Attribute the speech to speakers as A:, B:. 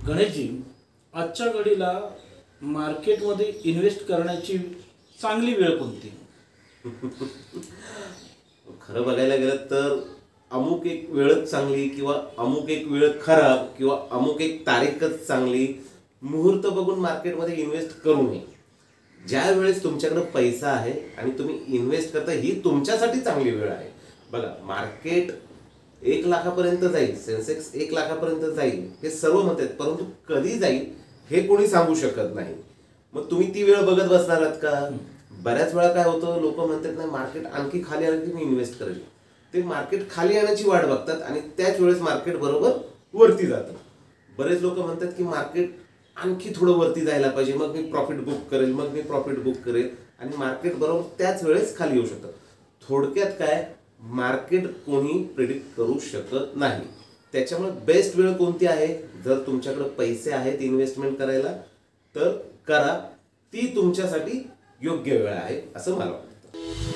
A: गणेशजी, आजच्या घडीला मार्केटमध्ये इन्व्हेस्ट करण्याची चांगली वेळ कोणती?
B: खरं बघायला गेलं तर अमुक एक वेळच चांगली किंवा अमुक एक वेळ खराब किंवा अमुक एक तारीखच चांगली, मुहूर्त बघून मार्केटमध्ये इन्व्हेस्ट करू नये. ज्या वेळेस तुमच्याकडे पैसा आहे आणि तुम्ही इन्व्हेस्ट करता ही तुमच्यासाठी चांगली वेळ आहे. बघा, मार्केट 1 लाखापर्यंत जाईल, सेन्सेक्स 1 लाखापर्यंत जाईल हे सर्व म्हणतात, परंतु कधी जाईल हे कोणी सांगू शकत नाही. मग तुम्ही ती वेळ बघत बसणार आहात का? बऱ्याच वेळा काय होतं, लोक म्हणतात नाही मार्केट आणखी खाली आलं की मी इन्व्हेस्ट करेल. ते मार्केट खाली येण्याची वाट बघतात आणि त्याच वेळेस मार्केट बरोबर वरती जातं. बरेच लोक म्हणतात की मार्केट आणखी थोडं वरती जायला पाहिजे, मग मी प्रॉफिट बुक करेल आणि मार्केट बरोबर त्याच वेळेस खाली येऊ शकतं. थोडक्यात काय, मार्केट कोणी प्रेडिक्ट करू शकत नाही. त्याच्यामुळे बेस्ट वेळ कोणती आहे? जर तुमच्याकडे पैसे आहेत इन्व्हेस्टमेंट करायला तर करा, ती तुमच्यासाठी योग्य वेळ आहे असं मला वाटतं.